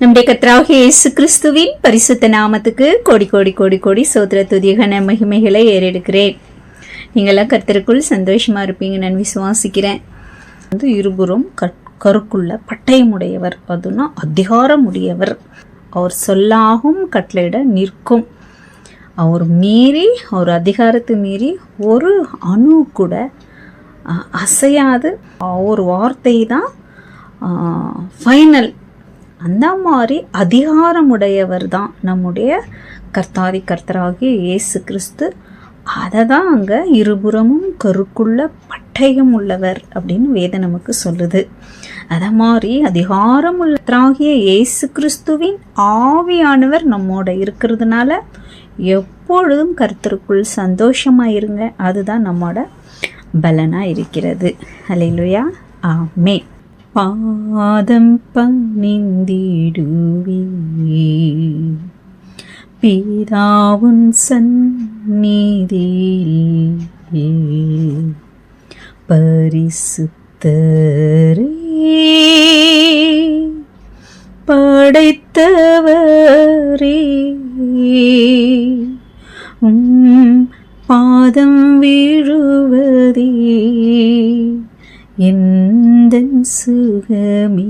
நம்முடைய கர்த்தராகிய இயேசு கிறிஸ்துவின் பரிசுத்த நாமத்துக்கு கோடி கோடி கோடி கோடி சோத்திர துதி கன மகிமைகளை ஏறெடுக்கிறேன். நீங்களாம் கர்த்தருக்குள் சந்தோஷமா இருப்பீங்க நான் விசுவாசிக்கிறேன். இருபுறம் கருக்குள்ள பட்டயமுடையவர், அதுனா அதிகாரமுடையவர். அவர் சொல்லாகும் கட்டளையிட நிற்கும். அவர் அதிகாரத்தை மீறி ஒரு அணு கூட அசையாது. ஒரு வார்த்தை தான் ஃபைனல். அந்த மாதிரி அதிகாரமுடையவர் தான் நம்முடைய கர்த்தராகிய இயேசு கிறிஸ்து. அதை தான் அங்கே இருபுறமும் கருக்குள்ள பட்டயம் உள்ளவர் அப்படின்னு வேதம் நமக்கு சொல்லுது. அதை மாதிரி அதிகாரமுள்ளவராகிய இயேசு கிறிஸ்துவின் ஆவியானவர் நம்மோட இருக்கிறதுனால எப்பொழுதும் கர்த்தருக்குள் சந்தோஷமாக இருங்க. அதுதான் நம்மோட பலனாக இருக்கிறது. அல்லேலூயா, ஆமென். பாதம் பணிந்திடுவே பிதாவுன் சந்நிதியில், பரிசுத்தரே படைத்தவரே பாதம் வீழுவதே எந்தன் சுகமே.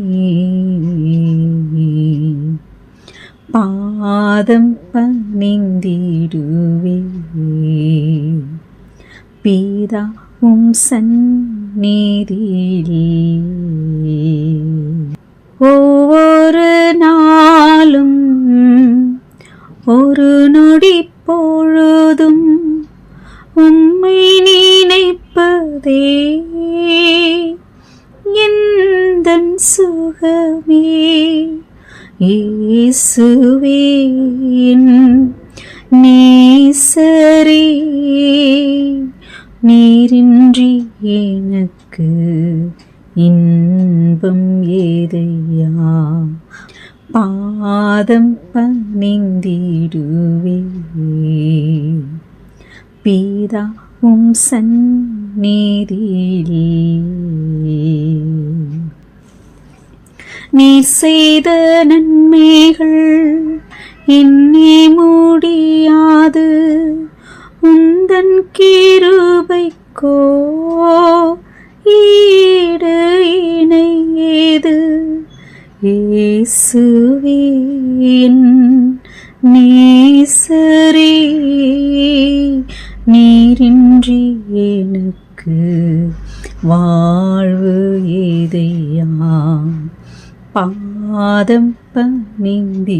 பாதம் பணிந்திடுவே பிதா சந்நிதியில், ஒவ்வொரு நாளும் ஒரு நொடி பொழுதும் உம்மை நினைப்பதே எந்தன் சுகமே. இயேசுவே நேசரே, நீரின்றி எனக்கு இன்பம் ஏதையா. பாதம் பணிந்திடுவே பிதா சந்நிதியில், நீர் செய்த நன்மைகள் எண்ணி முடியாது. உந்தன் கிருபைக்கோ ஈடு இணை ஏது. இயேசுவே நேசரே, நீரின்றி எனக்கு வாழ்வு ஏதையா. பாதம் பணிந்திடுவே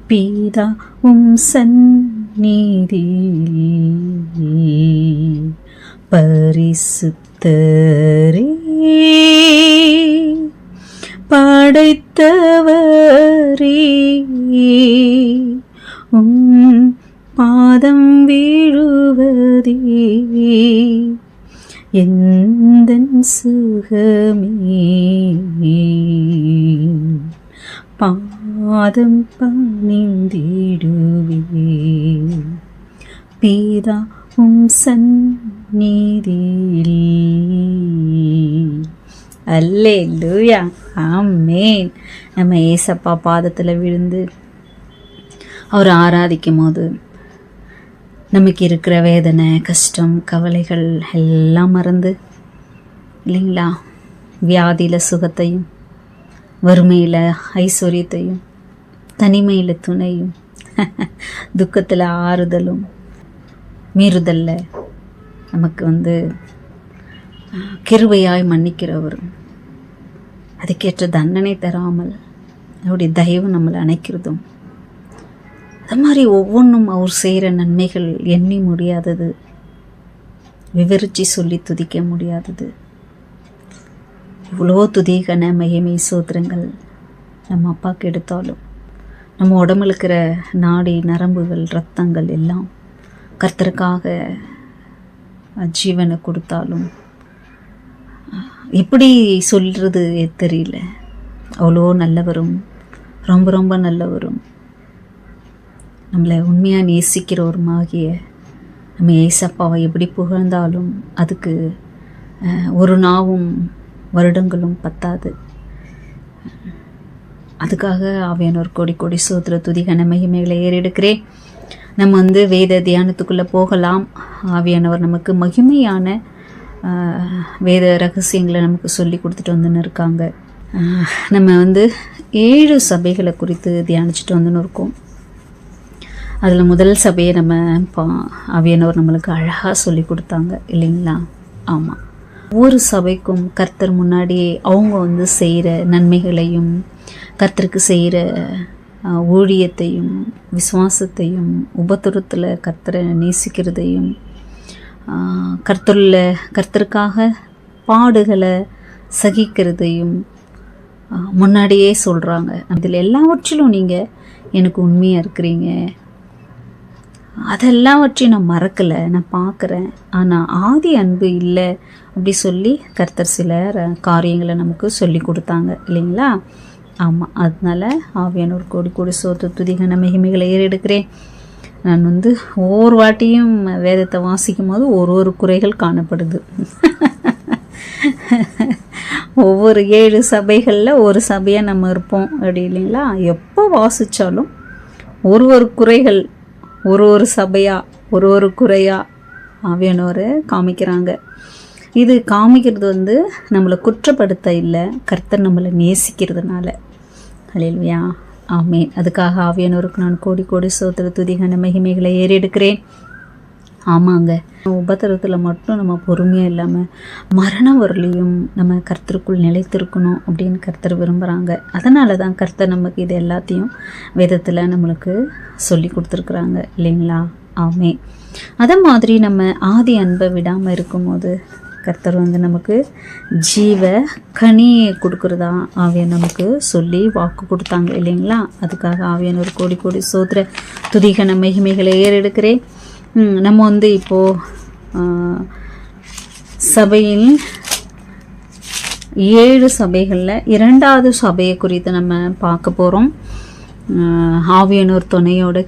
பிதா சந்நிதியில், பரிசுத்தரே படைத்தவரே பாதம் வீழுவதே எந்தன் சுகமே. பாதம் பணிந்திடுவே பிதா சந்நிதியில். அல்லேலூயா, ஆமென். நம்ம ஏசப்பா பாதத்தில் விழுந்து அவர் ஆராதிக்கும் போது நமக்கு இருக்கிற வேதனை, கஷ்டம், கவலைகள் எல்லாம் மறந்து இல்லைங்களா, வியாதியில் சுகத்தையும், வறுமையில் ஐஸ்வர்யத்தையும், தனிமையில் துணையும், துக்கத்தில் ஆறுதலும், மீறுதலில் நமக்கு கிருபையாய் மன்னிக்கிறவரும், அதுக்கேற்ற தண்டனை தராமல் அவருடைய தயவு நம்மளை அணைக்கிறதும், அது மாதிரி ஒவ்வொன்றும் அவர் செய்கிற நன்மைகள் எண்ணி முடியாதது, விவரித்து சொல்லி துதிக்க முடியாதது. இவ்வளோ துதிகன மகிமை சோத்திரங்கள் நம்ம அப்பாவுக்கு எடுத்தாலும், நம்ம உடம்புல இருக்கிற நாடி நரம்புகள் இரத்தங்கள் எல்லாம் கர்த்தருக்காக ஜீவனை கொடுத்தாலும் எப்படி சொல்கிறது தெரியல. அவ்வளோ நல்லவரும், ரொம்ப ரொம்ப நல்லவரும், நம்மளை உண்மையாக நேசிக்கிறவருமாகிய நம்ம ஏசப்பாவை எப்படி புகழ்ந்தாலும் அதுக்கு ஒரு நாவும் வருடங்களும் பத்தாது. அதுக்காக ஆவியானவர் கோடி கோடி சோத்திர துதி கன மகிமைகளை ஏறெடுக்கிறேன். நம்ம வேத தியானத்துக்குள்ளே போகலாம். ஆவியானவர் நமக்கு மகிமையான வேத ரகசியங்களை நமக்கு சொல்லி கொடுத்துட்டு வந்துன்னு இருக்காங்க. நம்ம 7 சபைகளை குறித்து தியானிச்சுட்டு வந்துன்னு இருக்கோம். அதில் முதல் சபையை நம்ம ஆவியானவர் நம்மளுக்கு அழகாக சொல்லி கொடுத்தாங்க இல்லைங்களா? ஆமாம், ஒவ்வொரு சபைக்கும் கர்த்தர் முன்னாடி அவங்க செய்கிற நன்மைகளையும், கர்த்தருக்கு செய்கிற ஊழியத்தையும், விசுவாசத்தையும், உபத்திரத்தில் கர்த்தரை நேசிக்கிறதையும், கர்த்தருக்காக பாடுகளை சகிக்கிறதையும் முன்னாடியே சொல்கிறாங்க. அதில் எல்லாவற்றிலும் நீங்கள் எனக்கு உண்மையாக இருக்கிறீங்க, அதெல்லாவற்றையும் நான் மறக்கலை, நான் பார்க்குறேன், ஆனால் ஆதி அன்பு இல்லை அப்படி சொல்லி கர்த்தர் சில காரியங்களை நமக்கு சொல்லி கொடுத்தாங்க இல்லைங்களா? ஆமாம், அதனால் ஆவியானவர் கோடி கோடி சோத்திர துதி கன மகிமைகளை ஏறெடுக்கிறேன். நான் ஒவ்வொரு வாட்டியும் வேதத்தை வாசிக்கும் போது ஒரு குறைகள் காணப்படுது. ஒவ்வொரு 7 சபைகளில் ஒரு சபையாக நம்ம இருப்போம் அப்படி இல்லைங்களா? எப்போ வாசித்தாலும் ஒரு குறைகள், ஒரு சபையாக ஒரு குறையாக ஆவியானவர் காமிக்கிறாங்க. இது காமிக்கிறது நம்மளை குற்றப்படுத்த இல்லை, கர்த்தர் நம்மளை நேசிக்கிறதுனால. அல்லேலூயா, ஆமென். அதுக்காக ஆவியானவருக்கு நான் கோடி கோடி சோத்திர துதி கன மகிமைகளை ஏறெடுக்கிறேன். ஆமாங்க, உபத்திரத்தில் மட்டும் நம்ம பொறுமையாக இல்லாமல் மரணம் வரலையும் நம்ம கர்த்தருக்குள் நிலைத்திருக்கணும் அப்படின்னு கர்த்தர் விரும்புகிறாங்க. அதனால தான் கர்த்தர் நமக்கு இது எல்லாத்தையும் வேதத்தில் நம்மளுக்கு சொல்லி கொடுத்துருக்குறாங்க இல்லைங்களா? ஆமென். அதே மாதிரி நம்ம ஆதி அன்பை விடாமல் இருக்கும்போது கர்த்தர் நமக்கு ஜீவ கனியை கொடுக்குறதா ஆவியானவர் நமக்கு சொல்லி வாக்கு கொடுத்தாங்க இல்லைங்களா? அதுக்காக ஆவியானவர் கோடி கோடி சோத்திர துதி கன மகிமைகளை ஏறெடுக்கிறேன். நம்ம இப்போது சபையில் 7 சபைகளில் 2வது சபையை குறித்து நம்ம பார்க்க போகிறோம். ஆவியானவர் துணையோடு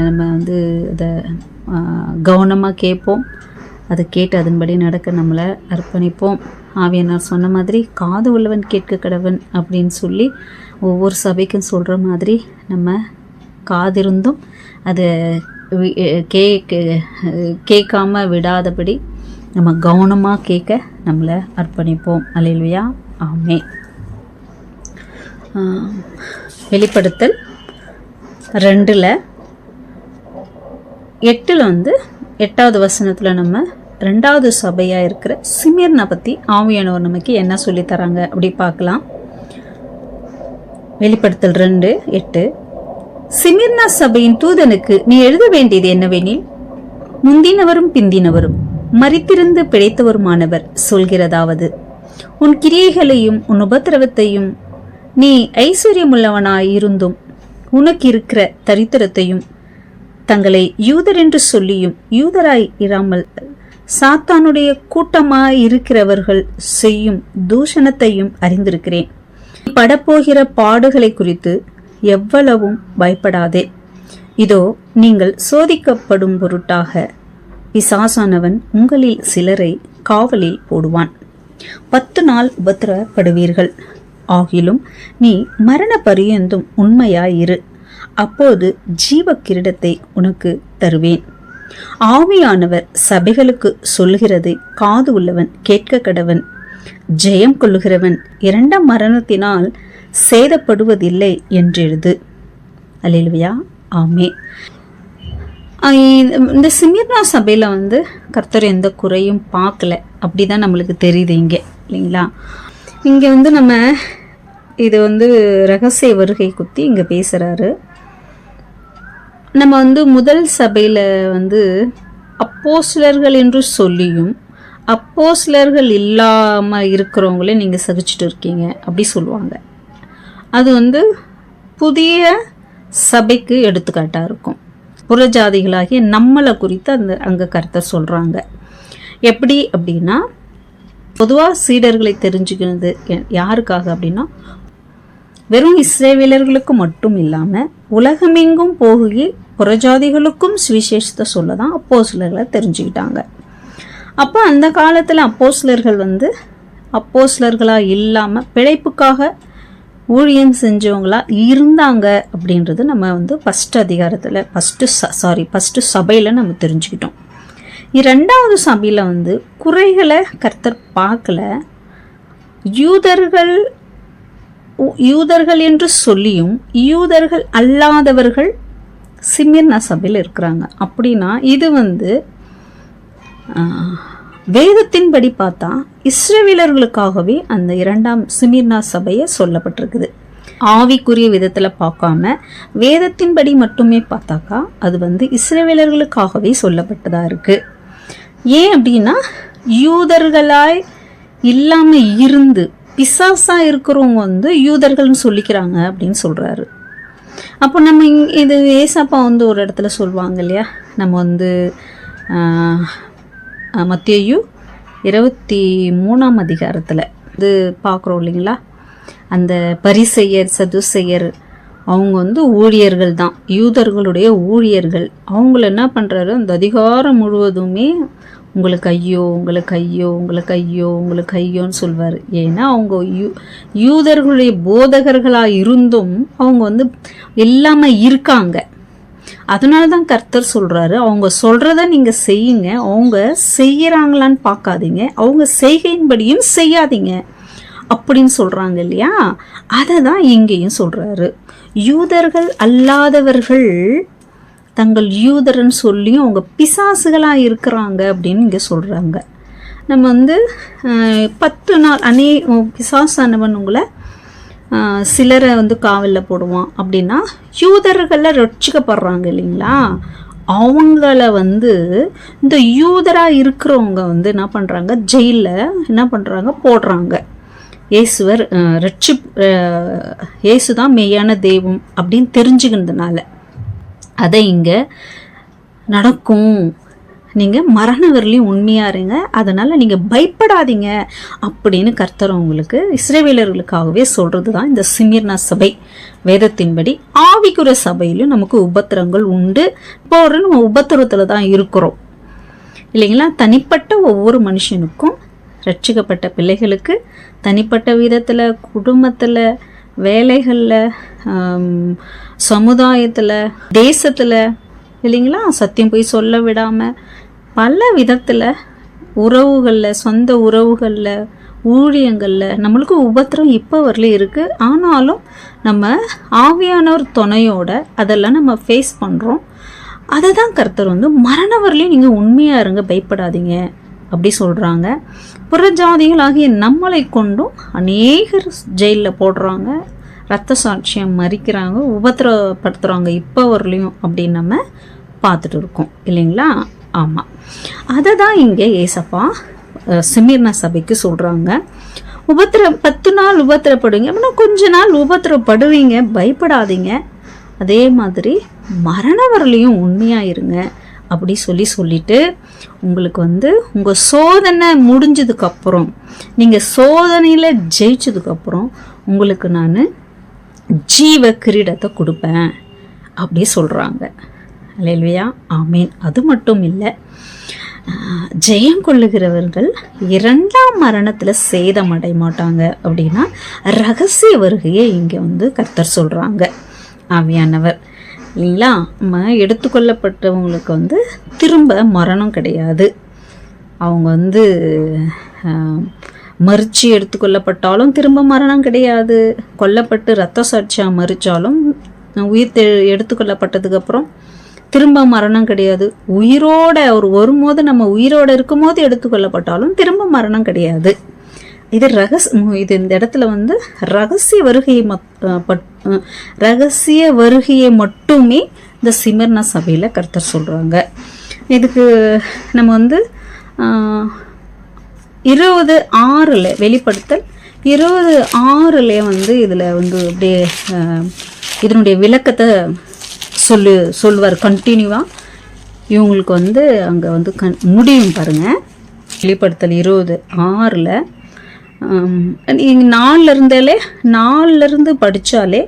நம்ம அதை கவனமாக கேட்போம். அதை கேட்டு அதன்படி நடக்க நம்மளை அர்ப்பணிப்போம். ஆவியானவர் சொன்ன மாதிரி காது உள்ளவன் கேட்க கடவன் அப்படின்னு சொல்லி ஒவ்வொரு சபைக்கும் சொல்கிற மாதிரி நம்ம காதிருந்தும் அதை கேட்காம விடாதபடி நம்ம கவனமாக கேட்க நம்மளை அர்ப்பணிப்போம். அல்லேலூயா, ஆமென். வெளிப்படுத்தல் 2:8 8வது வசனத்தில் நம்ம 2வது சபையாக இருக்கிற சிமிர்னா பற்றி ஆவியானவர் நமக்கு என்ன சொல்லி தராங்க அப்படி பார்க்கலாம். வெளிப்படுத்தல் 2:8 சிமிர்னா சபையின் தூதனுக்கு நீ எழுத வேண்டியது என்னவெனில், முந்தினவரும் பிந்தினவரும் மரித்திருந்து பிழைத்தவருமானவர் சொல்கிறதாவது, உன் கிரியைகளையும் உன் உபத்திரவத்தையும், நீ ஐஸ்வர்யமுள்ளவனாயிருந்தும் உனக்கு இருக்கிற தரித்திரத்தையும், தங்களை யூதர் என்று சொல்லியும் யூதராய் இராமல் சாத்தானுடைய கூட்டமாயிருக்கிறவர்கள் செய்யும் தூஷணத்தையும் அறிந்திருக்கிறேன். படப்போகிற பாடுகளை குறித்து எவ்வளவும் பயப்படாதே. இதோ நீங்கள் சோதிக்கப்படும் பொருட்டாக பிசாசானவன் உங்களில் சிலரை காவலில் போடுவான். 10 நாள் உபத்திரப்படுவீர்கள். ஆகிலும் நீ மரண பரியந்தும் உண்மையாயிரு, அப்போது ஜீவ கிரீடத்தை உனக்கு தருவேன். ஆவியானவர் சபைகளுக்கு சொல்கிறதை காது உள்ளவன் கேட்க கடவன். ஜெயம் கொள்ளுகிறவன் 2ஆம் மரணத்தினால் சேதப்படுவதில்லை என்றெழுது. அல்லேலூயா, ஆமென். இந்த சிமிர்னா சபையில் கர்த்தர் எந்த குறையும் பார்க்கல, அப்படிதான் நம்மளுக்கு தெரியுது இங்கே இல்லைங்களா? இங்கே நம்ம இது ரகசிய வருகை குத்தி இங்கே பேசுகிறாரு. நம்ம முதல் சபையில் அப்போஸ்தலர்கள் என்று சொல்லியும் அப்போஸ்தலர்கள் இல்லாமல் இருக்கிறவங்களே நீங்கள் சகிச்சுட்டு இருக்கீங்க அப்படி சொல்லுவாங்க. அது புதிய சபைக்கு எடுத்துக்காட்டாக இருக்கும். புறஜாதிகளாகிய நம்மளை குறித்து அங்கே கர்த்தர் சொல்கிறாங்க. எப்படி அப்படின்னா, பொதுவாக சீடர்களை தெரிஞ்சுக்கிறது யாருக்காக அப்படின்னா, வெறும் இஸ்ரவேலர்களுக்கு மட்டும் இல்லாமல் உலகமெங்கும் போகி புறஜாதிகளுக்கும் சுவிசேஷத்தை சொல்ல தான் அப்போஸ்தலர்களை தெரிஞ்சுக்கிட்டாங்க. அப்போ அந்த காலத்தில் அப்போஸ்தலர்கள் அப்போஸ்தலர்களாக இல்லாமல் பிழைப்புக்காக ஊழியம் செஞ்சவங்களா இருந்தாங்க அப்படின்றது நம்ம வந்து ஃபஸ்ட்டு சபையில் நம்ம தெரிஞ்சுக்கிட்டோம். இரண்டாவது சபையில் வந்து குறைகளை கர்த்தர் பார்க்கல. யூதர்கள் என்று சொல்லியும் யூதர்கள் அல்லாதவர்கள் சிமிர்னா சபையில் இருக்கிறாங்க. அப்படின்னா இது வந்து வேதத்தின்படி பார்த்தா இஸ்ரவேலர்களுக்காகவே அந்த இரண்டாம் சிமிர்னா சபையை சொல்லப்பட்டிருக்குது. ஆவிக்குரிய விதத்தில் பார்க்காம வேதத்தின்படி மட்டுமே பார்த்தாக்கா அது வந்து இஸ்ரவேலர்களுக்காகவே சொல்லப்பட்டதா இருக்கு. ஏன் அப்படின்னா யூதர்களாய் இல்லாமல் இருந்து பிசாசா இருக்கிறவங்க வந்து யூதர்கள்னு சொல்லிக்கிறாங்க அப்படின்னு சொல்றாரு. அப்போ நம்ம இது ஏசப்பா வந்து ஒரு இடத்துல சொல்லுவாங்க இல்லையா, நம்ம வந்து மத்தேயு 23 அதிகாரத்தில் இது பார்க்குறோம் இல்லைங்களா, அந்த பரிசேயர் சதுசேயர் அவங்க வந்து ஊழியர்கள் தான், யூதர்களுடைய ஊழியர்கள். அவங்கள என்ன பண்ணுறாரு, அந்த அதிகாரம் முழுவதுமே உங்களுக்கு ஐயோ உங்களுக்கு ஐயோ உங்களுக்கு ஐயோ உங்களுக்கு ஐயோன்னு சொல்வார். ஏன்னா அவங்க யூதர்களுடைய போதகர்களாக இருந்தும் அவங்க வந்து எல்லாமே இருக்காங்க. அதனால தான் கர்த்தர் சொல்கிறாரு, அவங்க சொல்கிறத நீங்கள் செய்யுங்க, அவங்க செய்கிறாங்களான்னு பார்க்காதீங்க, அவங்க செய்கையின்படியும் செய்யாதீங்க அப்படின்னு சொல்கிறாங்க இல்லையா. அதை தான் இங்கேயும் சொல்கிறாரு. யூதர்கள் அல்லாதவர்கள் தங்கள் யூதர்ன்னு சொல்லியும் அவங்க பிசாசுகளாக இருக்கிறாங்க அப்படின்னு இங்கே சொல்கிறாங்க. நம்ம வந்து 10 நாள் பிசாசானவன் உங்களை சிலரை வந்து காவலில் போடுவான் அப்படின்னா யூதர்களில் ரட்சிக்கப்படுறாங்க இல்லைங்களா. அவங்கள வந்து இந்த யூதராக இருக்கிறவங்க வந்து என்ன பண்ணுறாங்க, ஜெயிலில் என்ன பண்ணுறாங்க போடுறாங்க. இயேசு தான் மெய்யான தெய்வம் அப்படின்னு தெரிஞ்சுக்கிறதுனால அதை இங்கே நடக்கும். நீங்கள் மரண வரலையும் உண்மையாக இருங்க, அதனால் நீங்கள் பயப்படாதீங்க அப்படின்னு கர்த்தர் உங்களுக்கு இஸ்ரவேலர்களுக்காகவே சொல்கிறது தான் இந்த சிமிர்னா சபை. வேதத்தின்படி ஆவிக்குரிய சபையிலும் நமக்கு உபத்திரங்கள் உண்டு. இப்போ நம்ம உபத்திரத்தில் தான் இருக்கிறோம் இல்லைங்களா. தனிப்பட்ட ஒவ்வொரு மனுஷனுக்கும், ரட்சிக்கப்பட்ட பிள்ளைகளுக்கு தனிப்பட்ட விதத்தில், குடும்பத்தில், வேலைகளில், சமுதாயத்தில், தேசத்தில் இல்லைங்களா, சத்தியம் போய் சொல்ல விடாமல் பல விதத்தில், உறவுகளில், சொந்த உறவுகளில், ஊழியங்களில் நம்மளுக்கு உபத்திரம் இப்போ வரல இருக்குது. ஆனாலும் நம்ம ஆவியானவர் துணையோட அதெல்லாம் நம்ம ஃபேஸ் பண்ணுறோம். அதை தான் கர்த்தர் வந்து மரண வரலையும் நீங்கள் உண்மையாக இருங்க, பயப்படாதீங்க அப்படி சொல்கிறாங்க. புறஜாதிகளாகிய நம்மளை கொண்டும் அநேகர் ஜெயிலில் போடுறாங்க, ரத்த சாட்சியம் மறிக்கிறாங்க, உபத்திரப்படுத்துகிறாங்க இப்போ வரலையும் அப்படின்னு நம்ம பார்த்துட்டு இருக்கோம் இல்லைங்களா. ஆமாம், அதை தான் இங்கே ஏசப்பா சிமிர்னா சபைக்கு சொல்கிறாங்க. 10 நாள் உபத்திரப்படுவீங்க அப்படின்னா கொஞ்ச நாள் உபத்திரப்படுவீங்க, பயப்படாதீங்க. அதே மாதிரி மரண வரலையும் உண்மையாக இருங்க அப்படி சொல்லிட்டு உங்களுக்கு வந்து உங்கள் சோதனை முடிஞ்சதுக்கப்புறம், நீங்கள் சோதனையில் ஜெயிச்சதுக்கப்புறம் உங்களுக்கு நான் ஜீவ கிரீடத்தை கொடுப்பேன் அப்படி சொல்கிறாங்க. அல்லேலூயா, ஆமீன். அது மட்டும் இல்லை, ஜெயம் கொள்ளுகிறவர்கள் 2ஆம் மரணத்தில் சேதமடைய மாட்டாங்க அப்படின்னா ரகசிய வருகையை இங்கே வந்து கர்த்தர் சொல்கிறாங்க ஆவியானவர் இல்லைங்களா. நம்ம எடுத்துக்கொள்ளப்பட்டவங்களுக்கு வந்து திரும்ப மரணம் கிடையாது. அவங்க வந்து மறிச்சு எடுத்துக்கொள்ளப்பட்டாலும் திரும்ப மரணம் கிடையாது. கொல்லப்பட்டு ரத்த சாட்சியாக மறித்தாலும் உயிர் எடுத்துக்கொள்ளப்பட்டதுக்கப்புறம் திரும்ப மரணம் கிடையாது. உயிரோட வரும்போது, நம்ம உயிரோடு இருக்கும்போது எடுத்துக்கொள்ளப்பட்டாலும் திரும்ப மரணம் கிடையாது. இது இது இந்த இடத்துல வந்து ரகசிய வருகையை மட்டுமே இந்த சிமிர்னா சபையில் கர்த்தர் சொல்கிறாங்க. இதுக்கு நம்ம வந்து 20:6 வெளிப்படுத்தல் 20:6 வந்து இதில் வந்து அப்படியே இதனுடைய விளக்கத்தை சொல்லுவார் கண்டினியூவாக. இவங்களுக்கு வந்து அங்கே வந்து முடியும் பாருங்கள். வெளிப்படுத்தல் 20:6 நீங்கள் 4 படித்தாலே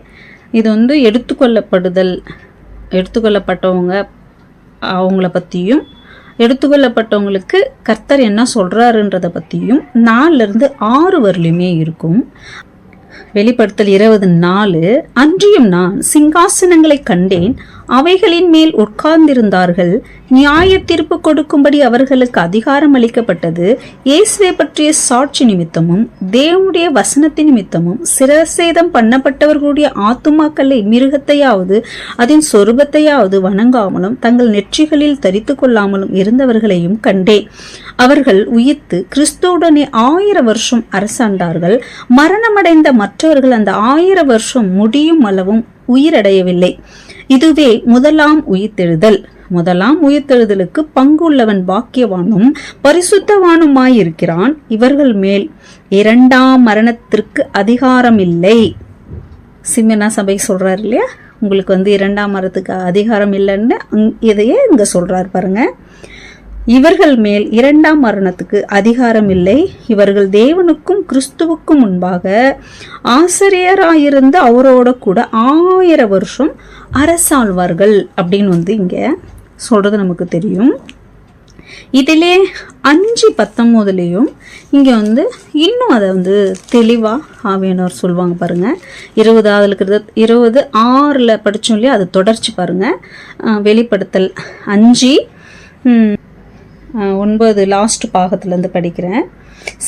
இது வந்து எடுத்துக்கொள்ளப்பட்டவங்க அவங்கள பற்றியும், எடுத்துக்கொள்ளப்பட்டவங்களுக்கு கர்த்தர் என்ன சொல்கிறாருன்றதை பற்றியும் 4 to 6 வரலையுமே இருக்கும். வெளிப்படுத்தல் 20:4, அன்றியும் நான் சிங்காசனங்களை கண்டேன், அவைகளின் மேல் உட்கார்ந்திருந்தார்கள், நியாய தீர்ப்பு கொடுக்கும்படி அவர்களுக்கு அதிகாரம் அளிக்கப்பட்டது. இயேசுவை பற்றிய சாட்சி நிமித்தமும் தேவனுடைய வசனத்தின் நிமித்தமும் சிரசேதம் பண்ணப்பட்டவர்களுடைய ஆத்துமாக்களை மிருகத்தையாவது அதன் சொரூபத்தையாவது வணங்காமலும் தங்கள் நெற்றிகளில் தரித்து கொள்ளாமலும் இருந்தவர்களையும் கண்டேன். அவர்கள் உயிர்த்து கிறிஸ்துவுடனே 1000 வருஷம் அரசாண்டார்கள். மரணமடைந்த மற்றவர்கள் அந்த 1000 வருஷம் முடியும் அளவும் உயிரடையவில்லை. இதுவே முதலாம் உயிர்த்தெழுதல். முதலாம் உயிர்த்தெழுதலுக்கு பங்குள்ளவன் பாக்கியவானும் பரிசுத்தவானுமாயிருக்கிறான். இவர்கள் மேல் 2ஆம் மரணத்திற்கு அதிகாரம் இல்லை. சிமினா சபை சொல்றாரு இல்லையா, உங்களுக்கு 2ஆம் மரணத்துக்கு அதிகாரம் இல்லைன்னு இதையே இங்க சொல்றாரு பாருங்க. இவர்கள் மேல் 2ஆம் மரணத்துக்கு அதிகாரம் இல்லை. இவர்கள் தேவனுக்கும் கிறிஸ்துவுக்கும் முன்பாக ஆசிரியராயிருந்து அவரோட கூட 1000 வருஷம் அரசாழ்வார்கள் அப்படின்னு இங்க சொல்றது நமக்கு தெரியும். இதிலே 5:19 இங்க இன்னும் அதை தெளிவா ஆவியானவர் சொல்லுவாங்க பாருங்க. 20 இருக்கிறது 26 படிச்சோம் இல்லையா, அது தொடர்ச்சி பாருங்க. வெளிப்படுத்தல் 5:9 லாஸ்ட் பாகத்திலிருந்து படிக்கிறேன்.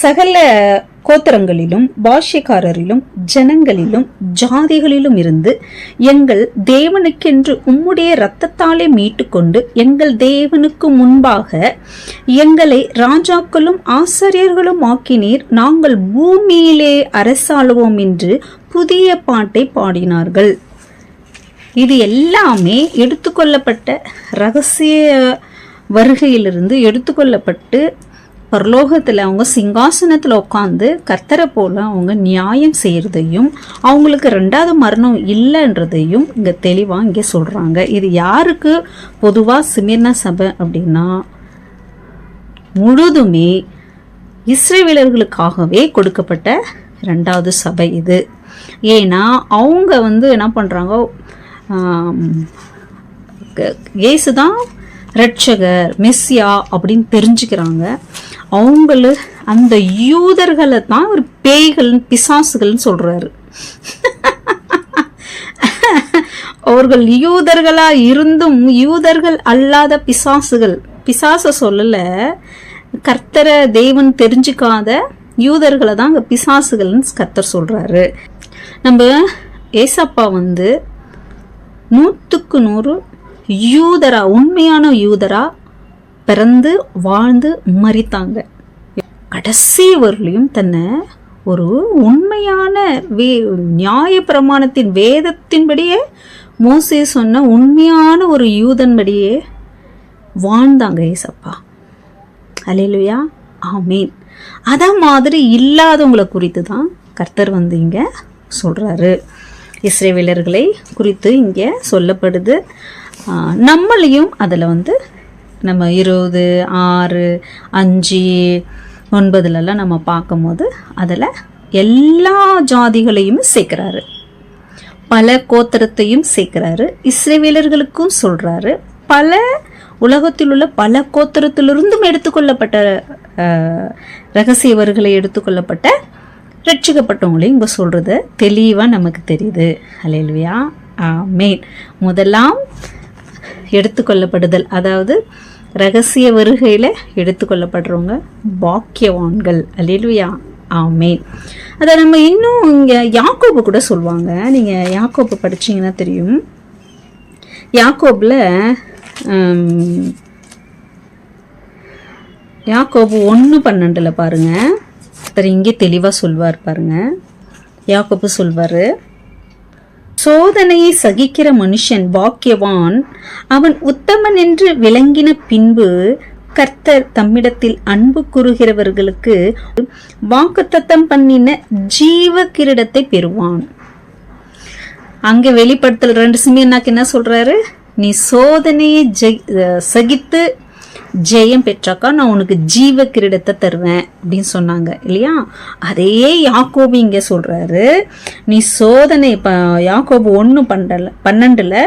சகல கோத்திரங்களிலும் பாஷ்யக்காரரிலும் ஜனங்களிலும் ஜாதிகளிலும் இருந்து எங்கள் தேவனுக்கென்று உம்முடைய இரத்தத்தாலே மீட்டுக்கொண்டு எங்கள் தேவனுக்கு முன்பாக எங்களை ராஜாக்களும் ஆசாரியர்களும் ஆக்கினீர், நாங்கள் பூமியிலே அரசாளுவோம் என்று புதிய பாட்டை பாடினார்கள். இது எல்லாமே எடுத்துக்கொள்ளப்பட்ட இரகசிய வருகையிலிருந்து எடுத்துக்கொள்ளப்பட்டு பரலோகத்தில் அவங்க சிங்காசனத்தில் உட்காந்து கர்த்தரை போல அவங்க நியாயம் செய்யறதையும் அவங்களுக்கு 2வது மரணம் இல்லைன்றதையும் இங்கே தெளிவாக இங்கே சொல்கிறாங்க. இது யாருக்கு பொதுவாக சிமிர்னா சபை அப்படின்னா முழுதுமே இஸ்ரவேலர்களுக்காகவே கொடுக்கப்பட்ட 2வது சபை இது. ஏன்னா அவங்க என்ன பண்ணுறாங்க, இயேசுதான் ரட்சகர் மெஸ்ஸியா அப்படின்னு தெரிஞ்சுக்கிறாங்க. அவங்கள அந்த யூதர்களை தான் ஒரு பேய்கள் பிசாசுகள்னு சொல்றாரு. அவர்கள் யூதர்களா இருந்தும் யூதர்கள் அல்லாத பிசாச சொல்லல, கர்த்தர தேவன் தெரிஞ்சுக்காத யூதர்களை தான் அங்க பிசாசுகள்னு கர்த்தர் சொல்றாரு. நம்ம ஏசப்பா 100க்கு 100 யூதரா, உண்மையான யூதரா பிறந்து வாழ்ந்து மரித்தாங்க. கடைசி வரலையும் தன்னை ஒரு உண்மையான நியாய பிரமாணத்தின் வேதத்தின்படியே மோசே சொன்ன உண்மையான ஒரு யூதன்படியே வாழ்ந்தாங்க ஏசப்பா. அல்லேலூயா, ஆமீன். அத மாதிரி இல்லாதவங்களை குறித்து தான் கர்த்தர் இங்க சொல்றாரு. இஸ்ரவேலர்களை குறித்து இங்க சொல்லப்படுது. நம்மளையும் அதில் நம்ம 20, 6, 5, 9 நம்ம பார்க்கும்போது அதில் எல்லா ஜாதிகளையும் சேர்க்கிறாரு, பல கோத்திரத்தையும் சேர்க்கிறாரு, இஸ்ரவேலர்களுக்கும் சொல்றாரு, பல உலகத்தில் உள்ள பல கோத்திரத்திலிருந்தும் எடுத்துக்கொள்ளப்பட்ட ரகசியவர்களை எடுத்துக்கொள்ளப்பட்ட ரட்சிக்கப்பட்டவங்களையும் இங்கே சொல்றது தெளிவாக நமக்கு தெரியுது. அல்லேலூயா, ஆமென். முதலாம் எடுத்துக்கொள்ளப்படுதல், அதாவது ரகசிய வருகையில் எடுத்துக்கொள்ளப்படுறவங்க பாக்கியவான்கள். அல்லேலூயா, ஆமென். அதை நம்ம இன்னும் இங்கே யாக்கோபு கூட சொல்லுவாங்க. நீங்கள் யாக்கோபு படிச்சீங்கன்னா தெரியும். யாக்கோபில் யாக்கோபு 1:12 பாருங்க, சரி இங்கே தெளிவாக சொல்வார் பாருங்க. யாக்கோபு சொல்வாரு, சோதனையை சகிக்கிற மனுஷன் பாக்கியவான், அவன் உத்தமன் என்று விளங்கின பின்பு கர்த்தர் தம்மிடத்தில் அன்பு கூறுகிறவர்களுக்கு வாக்குத்தத்தம் பண்ணின ஜீவ கிரீடத்தை பெறுவான். அங்க வெளிப்படுத்தல் 2 என்ன சொல்றாரு, நீ சோதனையை சகித்து ஜெயம் பெற்றாக்கா நான் உனக்கு ஜீவ கிரீடத்தை தருவேன் அப்படின்னு சொன்னாங்க இல்லையா. அதே யாக்கோபு இங்க சொல்றாரு, நீ சோதனை, யாக்கோபு 1:12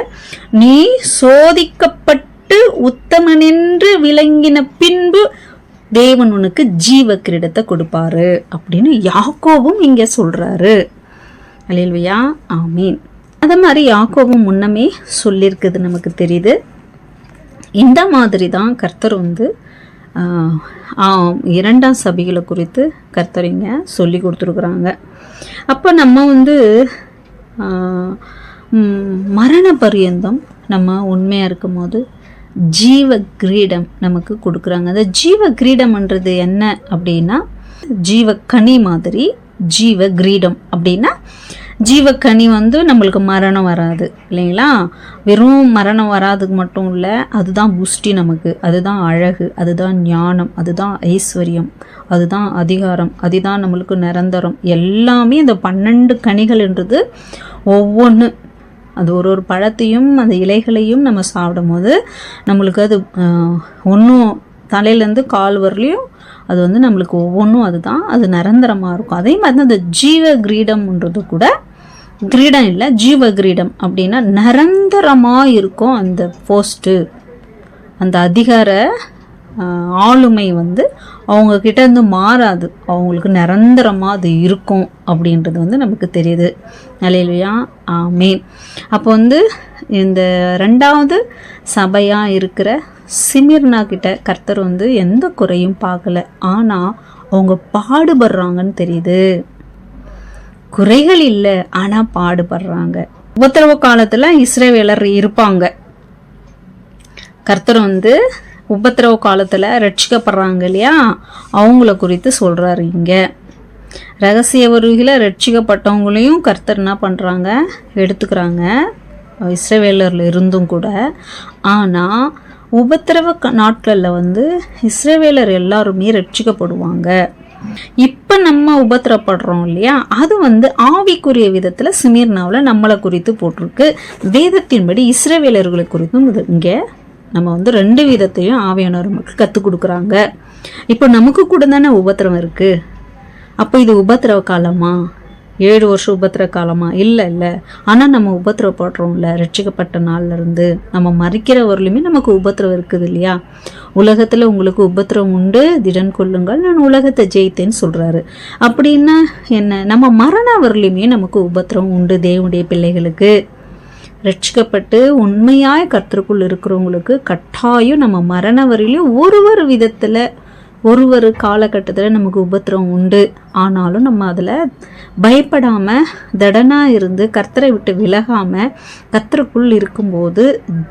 நீ சோதிக்கப்பட்டு உத்தமனென்று விளங்கின பின்பு தேவன் உனக்கு ஜீவ கிரீடத்தை கொடுப்பாரு அப்படின்னு யாக்கோபும் இங்க சொல்றாரு. அல்லேலூயா, ஆமீன். அது மாதிரி யாக்கோபும் முன்னமே சொல்லியிருக்குது நமக்கு தெரியுது. இந்த மாதிரி தான் கர்த்தர் வந்து 2ஆம் சபைகளை குறித்து கர்த்தர் இங்கே சொல்லி கொடுத்துருக்குறாங்க. அப்போ நம்ம வந்து மரண பரியந்தம் நம்ம உண்மையாக இருக்கும் போது ஜீவ கிரீடம் நமக்கு கொடுக்குறாங்க. அந்த ஜீவ கிரீடம்ன்றது என்ன அப்படின்னா, ஜீவ கனி மாதிரி ஜீவ கிரீடம் அப்படின்னா, ஜீவக்கனி வந்து நம்மளுக்கு மரணம் வராது இல்லைங்களா. வெறும் மரணம் வராதுக்கு மட்டும் இல்லை, அதுதான் புஷ்டி நமக்கு, அதுதான் அழகு, அதுதான் ஞானம், அதுதான் ஐஸ்வர்யம், அதுதான் அதிகாரம், அதுதான் நம்மளுக்கு நிரந்தரம். எல்லாமே இந்த 12 கனிகள்ன்றது ஒவ்வொன்று, அது ஒரு ஒரு பழத்தையும் அந்த இலைகளையும் நம்ம சாப்பிடும் போது நம்மளுக்கு அது ஒன்றும் தலையிலேருந்து கால் வரலையும் அது வந்து நம்மளுக்கு ஒவ்வொன்றும் அதுதான், அது நிரந்தரமாக இருக்கும். அதே மாதிரி தான் அந்த ஜீவ கிரீடம்ன்றது கூட, கிரீடம் இல்லை ஜீவ கிரீடம் அப்படின்னா நிரந்தரமாக இருக்கும். அந்த போஸ்ட்டு, அந்த அதிகார ஆளுமை வந்து அவங்கக்கிட்ட இருந்து மாறாது, அவங்களுக்கு நிரந்தரமாக அது இருக்கும் அப்படின்றது வந்து நமக்கு தெரியுது. அல்லேலூயா, ஆமீன். அப்போ வந்து இந்த 2வது சபையாக இருக்கிற சிமிர்னா கிட்ட கர்த்தர் வந்து எந்த குறையும் பார்க்கல. ஆனால் அவங்க பாடுபடுறாங்கன்னு தெரியுது. குறைகள் இல்லை, ஆனால் பாடுபடுறாங்க. உபத்திரவ காலத்தில் இஸ்ரவேலர் இருப்பாங்க. கர்த்தர் வந்து உபத்திரவ காலத்தில் ரட்சிக்கப்படுறாங்க இல்லையா, அவங்கள குறித்து சொல்கிறாரு இங்கே. ரகசிய வருகையில் ரட்சிக்கப்பட்டவங்களையும் கர்த்தர் என்ன பண்ணுறாங்க, எடுத்துக்கிறாங்க இஸ்ரவேலரில் இருந்தும் கூட. ஆனால் உபத்திரவ நாட்களில் வந்து இஸ்ரவேலர் எல்லாருமே ரட்சிக்கப்படுவாங்க. இப்போ நம்ம உபத்திரப்படுறோம் இல்லையா, அது வந்து ஆவிக்குரிய விதத்தில் சிமிர்னாவில் நம்மளை குறித்து போட்டிருக்கு. வேதத்தின்படி இஸ்ரவேலர்களை குறித்தும் இங்கே நம்ம வந்து 2 விதத்தையும் ஆவியானவர் நமக்கு கற்றுக் கொடுக்குறாங்க. இப்போ நமக்கு கூட தானே உபத்திரம் இருக்குது. அப்போ இது உபத்திரவ காலமா, 7 வருஷம் உபத்திரவ காலமா? இல்லை இல்லை. ஆனால் நம்ம உபத்திரவப்படுறோம்ல, ரட்சிக்கப்பட்ட நாள்லேருந்து நம்ம மறிக்கிறவர்களுமே நமக்கு உபத்திரவம் இருக்குது இல்லையா. உலகத்தில் உங்களுக்கு உபத்திரவம் உண்டு, திடன் கொள்ளுங்கள், நான் உலகத்தை ஜெயித்தேன்னு சொல்கிறாரு. அப்படின்னா என்ன, நம்ம மரணவர்களுமே நமக்கு உபத்திரவம் உண்டு. தேவனுடைய பிள்ளைகளுக்கு ரட்சிக்கப்பட்டு உண்மையாய் கர்த்தருக்குள் இருக்கிறவங்களுக்கு கட்டாயம் நம்ம மரண வரையிலும் ஒரு விதத்தில் ஒரு காலகட்டத்தில் நமக்கு உபத்திரம் உண்டு. ஆனாலும் நம்ம அதில் பயப்படாமல் திடனாக இருந்து கர்த்தரை விட்டு விலகாமல் கர்த்தருக்குள் இருக்கும்போது,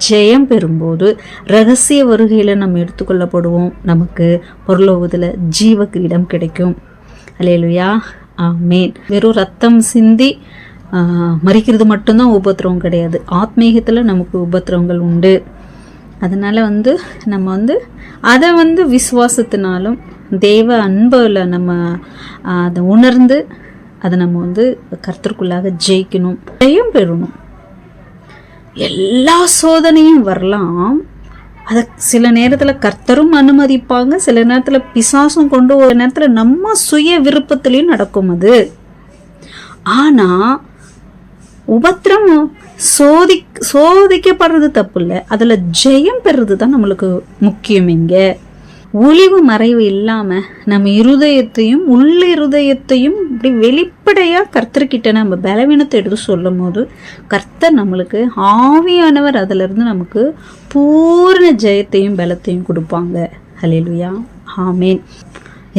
ஜெயம் பெறும்போது, ரகசிய வருகையில் நம்ம எடுத்துக்கொள்ளப்படுவோம். நமக்கு பரலோகத்தில் ஜீவ கிரீடம் கிடைக்கும். அல்லேலூயா, ஆமீன். வெறும் ரத்தம் சிந்தி மறிக்கிறது மட்டும்தான் உபத்திரவம் கிடையாது. ஆத்மீகத்தில் நமக்கு உபத்திரவங்கள் உண்டு. அதனால் வந்து நம்ம வந்து அதை வந்து விசுவாசத்தினாலும் தேவ அன்பில் நம்ம அதை உணர்ந்து அதை நம்ம வந்து கர்த்தருக்குள்ளாக ஜெயிக்கணும், ஜெயம் பெறணும். எல்லா சோதனையும் வரலாம். அதை சில நேரத்தில் கர்த்தரும் அனுமதிப்பாங்க, சில நேரத்தில் பிசாசும் கொண்டு, ஒரு நேரத்தில் நம்ம சுய விருப்பத்திலையும் நடக்கும் அது. ஆனால் உபத்திரம் சோதிக்கப்படுறது தப்பு இல்லை, அதில் ஜெயம் பெறுறது தான் நம்மளுக்கு முக்கியம். இங்கே ஒளிவு மறைவு இல்லாமல் நம்ம இருதயத்தையும் உள்ள இருதயத்தையும் இப்படி வெளிப்படையாக கர்த்தர்கிட்ட நம்ம பலவீனத்தை எடுத்து சொல்லும் போது கர்த்தர் நம்மளுக்கு ஆவியானவர் அதிலிருந்து நமக்கு பூர்ண ஜெயத்தையும் பலத்தையும் கொடுப்பாங்க. அல்லேலூயா, ஆமீன்.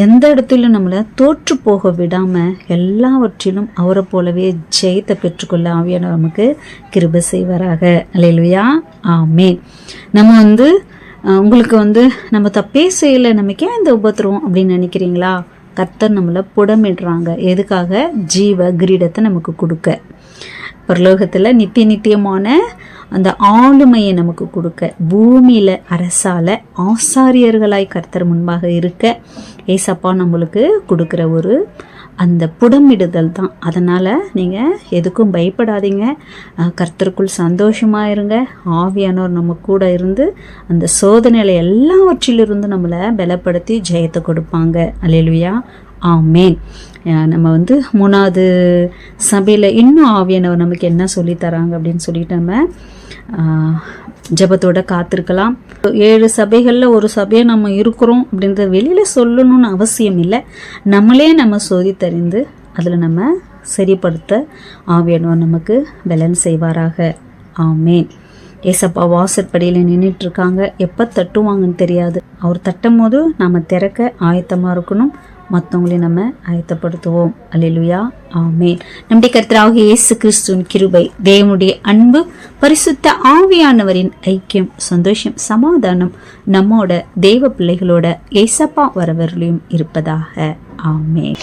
எந்த இடத்திலும் நம்மளை தோற்று போக விடாமல் எல்லாவற்றிலும் அவரை போலவே ஜெயத்தை பெற்றுக்கொள்ள ஆவியானவர் நமக்கு கிருபை செய்வாராக. அல்லேலூயா, ஆமீன். நம்ம வந்து உங்களுக்கு வந்து நம்ம தப்பே செய்யலை, நமக்கு ஏன் இந்த உபத்திரம் அப்படின்னு நினைக்கிறீங்களா? கர்த்தர் நம்மளை புடமிடுறாங்க. எதுக்காக? ஜீவ கிரீடத்தை நமக்கு கொடுக்க, பரலோகத்தில் நித்தியமான அந்த ஆளுமையை நமக்கு கொடுக்க, பூமியில் அரசால ஆசாரியர்களாய் கர்த்தர் முன்பாக இருக்க ஏசப்பா நம்மளுக்கு கொடுக்குற ஒரு அந்த புடமிடுதல் தான். அதனால் நீங்கள் எதுக்கும் பயப்படாதீங்க, கர்த்தருக்குள் சந்தோஷமாக இருங்க. ஆவியானவர் நம்ம கூட இருந்து அந்த சோதனையில் எல்லாவற்றிலிருந்து நம்மளை பலப்படுத்தி ஜெயத்தை கொடுப்பாங்க. அல்லேலூயா, ஆமேன். நம்ம வந்து 3வது சபையில் இன்னும் ஆவியானவர் நமக்கு என்ன சொல்லித்தராங்க அப்படின்னு சொல்லிட்டு நம்ம ஜெபத்தோட காத்திருக்கலாம். 7 சபைகளில் ஒரு சபையை நம்ம இருக்கிறோம் அப்படின்றத வெளியில் சொல்லணும்னு அவசியம் இல்லை. நம்மளே நம்ம சோதித்தறிந்து அதில் நம்ம சரிப்படுத்த ஆவியானவர் நமக்கு பலன் செய்வாராக. ஆமேன். ஏசப்பா வாசற்படியில் நின்றுட்டுருக்காங்க. எப்போ தட்டுவாங்கன்னு தெரியாது. அவர் தட்டும் போது நம்ம திறக்க ஆயத்தமாக இருக்கணும். மற்றவங்களையும் நம்ம ஆயத்தப்படுத்துவோம். அல்லேலூயா. ஆமேன். நம்முடைய கர்த்தராகிய இயேசு கிறிஸ்துவின் கிருபை, தேவனுடைய அன்பு, பரிசுத்த ஆவியானவரின் ஐக்கியம், சந்தோஷம், சமாதானம் நம்மோட தேவ பிள்ளைகளோட ஏசப்பா வரவர்களையும் இருப்பதாக. ஆமேன்.